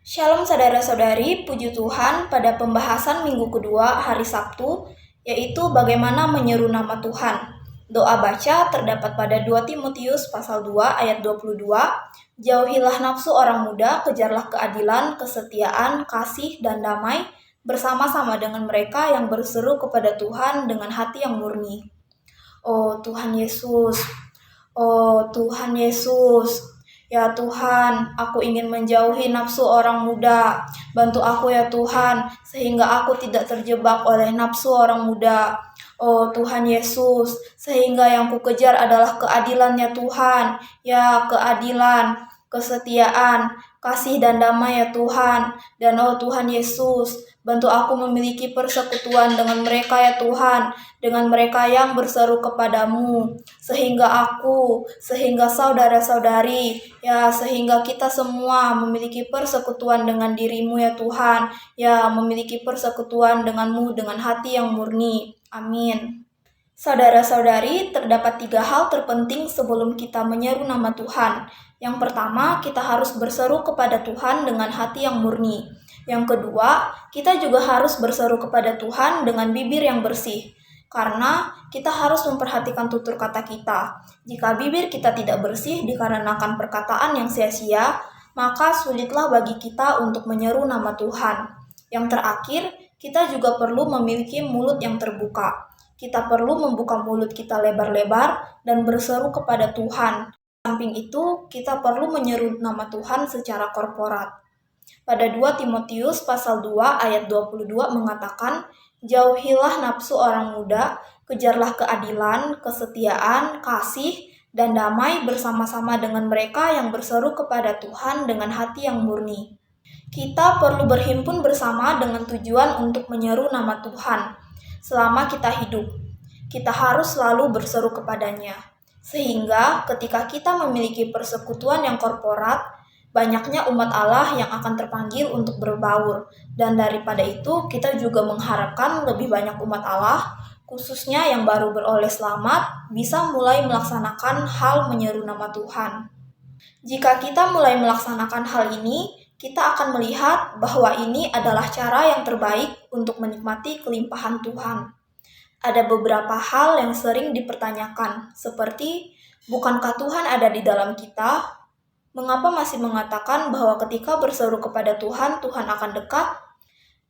Shalom saudara-saudari, puji Tuhan pada pembahasan minggu kedua hari Sabtu, yaitu bagaimana menyeru nama Tuhan. Doa baca terdapat pada 2 Timotius pasal 2 ayat 22, jauhilah nafsu orang muda, kejarlah keadilan, kesetiaan, kasih, dan damai, bersama-sama dengan mereka yang berseru kepada Tuhan dengan hati yang murni. Oh Tuhan Yesus, oh Tuhan Yesus, ya Tuhan, aku ingin menjauhi nafsu orang muda. Bantu aku ya Tuhan, sehingga aku tidak terjebak oleh nafsu orang muda. Oh Tuhan Yesus, sehingga yang kukejar adalah keadilan-Nya Tuhan. Ya keadilan, kesetiaan, kasih dan damai ya Tuhan. Dan oh Tuhan Yesus, bantu aku memiliki persekutuan dengan mereka ya Tuhan, dengan mereka yang berseru kepadamu, sehingga saudara-saudari, ya sehingga kita semua memiliki persekutuan dengan dirimu ya Tuhan, ya memiliki persekutuan denganmu dengan hati yang murni. Amin. Saudara-saudari, terdapat 3 hal terpenting sebelum kita menyeru nama Tuhan. Yang pertama, kita harus berseru kepada Tuhan dengan hati yang murni. Yang kedua, kita juga harus berseru kepada Tuhan dengan bibir yang bersih. Karena kita harus memperhatikan tutur kata kita. Jika bibir kita tidak bersih dikarenakan perkataan yang sia-sia, maka sulitlah bagi kita untuk menyeru nama Tuhan. Yang terakhir, kita juga perlu memiliki mulut yang terbuka. Kita perlu membuka mulut kita lebar-lebar dan berseru kepada Tuhan. Samping itu, kita perlu menyeru nama Tuhan secara korporat. Pada 2 Timotius pasal 2 ayat 22 mengatakan, jauhilah nafsu orang muda, kejarlah keadilan, kesetiaan, kasih, dan damai bersama-sama dengan mereka yang berseru kepada Tuhan dengan hati yang murni. Kita perlu berhimpun bersama dengan tujuan untuk menyeru nama Tuhan. Selama kita hidup, kita harus selalu berseru kepadanya. Sehingga ketika kita memiliki persekutuan yang korporat, banyaknya umat Allah yang akan terpanggil untuk berbaur. Dan daripada itu, kita juga mengharapkan lebih banyak umat Allah, khususnya yang baru beroleh selamat, bisa mulai melaksanakan hal menyeru nama Tuhan. Jika kita mulai melaksanakan hal ini, kita akan melihat bahwa ini adalah cara yang terbaik untuk menikmati kelimpahan Tuhan. Ada beberapa hal yang sering dipertanyakan, seperti, bukankah Tuhan ada di dalam kita? Mengapa masih mengatakan bahwa ketika berseru kepada Tuhan, Tuhan akan dekat?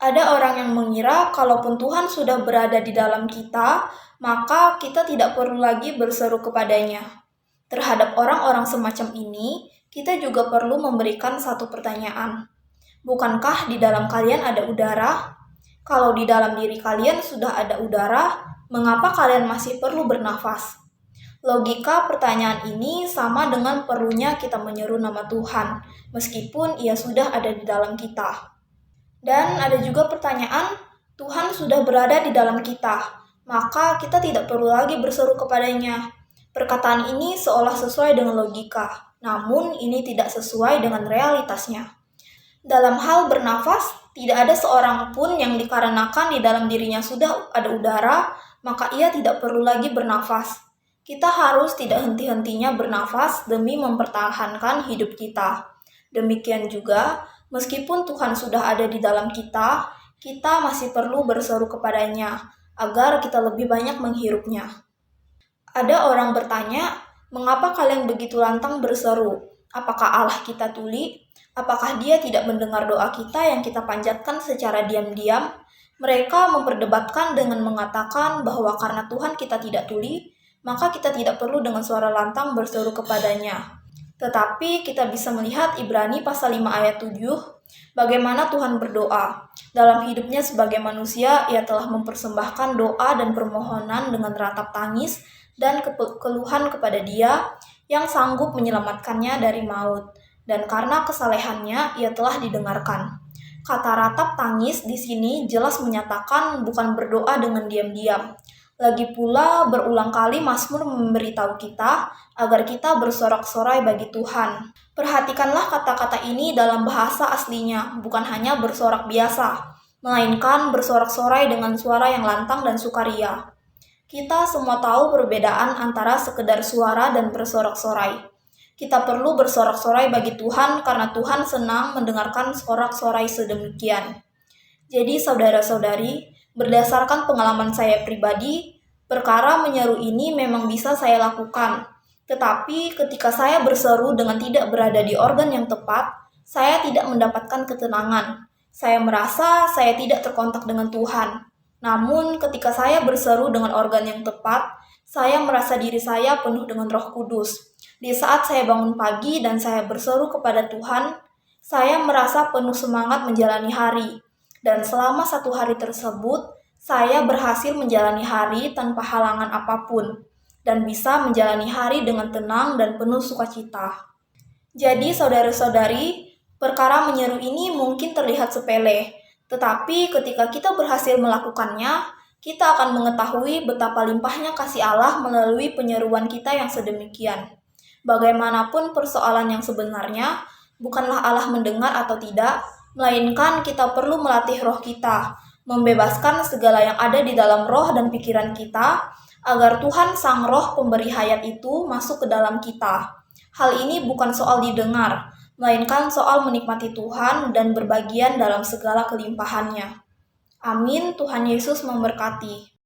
Ada orang yang mengira kalaupun Tuhan sudah berada di dalam kita, maka kita tidak perlu lagi berseru kepadanya. Terhadap orang-orang semacam ini, kita juga perlu memberikan satu pertanyaan. Bukankah di dalam kalian ada udara? Kalau di dalam diri kalian sudah ada udara, mengapa kalian masih perlu bernafas? Logika pertanyaan ini sama dengan perlunya kita menyeru nama Tuhan, meskipun ia sudah ada di dalam kita. Dan ada juga pertanyaan, Tuhan sudah berada di dalam kita, maka kita tidak perlu lagi berseru kepadanya. Perkataan ini seolah sesuai dengan logika, namun ini tidak sesuai dengan realitasnya. Dalam hal bernafas, tidak ada seorang pun yang dikarenakan di dalam dirinya sudah ada udara, maka ia tidak perlu lagi bernafas. Kita harus tidak henti-hentinya bernafas demi mempertahankan hidup kita. Demikian juga, meskipun Tuhan sudah ada di dalam kita, kita masih perlu berseru kepadanya, agar kita lebih banyak menghirupnya. Ada orang bertanya, mengapa kalian begitu lantang berseru? Apakah Allah kita tuli? Apakah Dia tidak mendengar doa kita yang kita panjatkan secara diam-diam? Mereka memperdebatkan dengan mengatakan bahwa karena Tuhan kita tidak tuli, maka kita tidak perlu dengan suara lantang berseru kepadanya. Tetapi kita bisa melihat Ibrani pasal 5 ayat 7, bagaimana Tuhan berdoa. Dalam hidupnya sebagai manusia, ia telah mempersembahkan doa dan permohonan dengan ratap tangis dan keluhan kepada Dia yang sanggup menyelamatkannya dari maut. Dan karena kesalehannya, ia telah didengarkan. Kata ratap tangis di sini jelas menyatakan bukan berdoa dengan diam-diam. Lagi pula berulang kali Mazmur memberitahu kita agar kita bersorak-sorai bagi Tuhan. Perhatikanlah kata-kata ini dalam bahasa aslinya, bukan hanya bersorak biasa, melainkan bersorak-sorai dengan suara yang lantang dan sukaria. Kita semua tahu perbedaan antara sekedar suara dan bersorak-sorai. Kita perlu bersorak-sorai bagi Tuhan karena Tuhan senang mendengarkan sorak-sorai sedemikian. Jadi saudara-saudari, berdasarkan pengalaman saya pribadi, perkara menyeru ini memang bisa saya lakukan. Tetapi ketika saya berseru dengan tidak berada di organ yang tepat, saya tidak mendapatkan ketenangan. Saya merasa saya tidak terkontak dengan Tuhan. Namun ketika saya berseru dengan organ yang tepat, saya merasa diri saya penuh dengan Roh Kudus. Di saat saya bangun pagi dan saya berseru kepada Tuhan, saya merasa penuh semangat menjalani hari. Dan selama 1 hari tersebut, saya berhasil menjalani hari tanpa halangan apapun dan bisa menjalani hari dengan tenang dan penuh sukacita. Jadi saudara-saudari, perkara menyeru ini mungkin terlihat sepele, tetapi ketika kita berhasil melakukannya, kita akan mengetahui betapa limpahnya kasih Allah melalui penyeruan kita yang sedemikian. Bagaimanapun persoalan yang sebenarnya, bukanlah Allah mendengar atau tidak, melainkan kita perlu melatih roh kita, membebaskan segala yang ada di dalam roh dan pikiran kita, agar Tuhan Sang Roh pemberi hayat itu masuk ke dalam kita. Hal ini bukan soal didengar, melainkan soal menikmati Tuhan dan berbagian dalam segala kelimpahannya. Amin. Tuhan Yesus memberkati.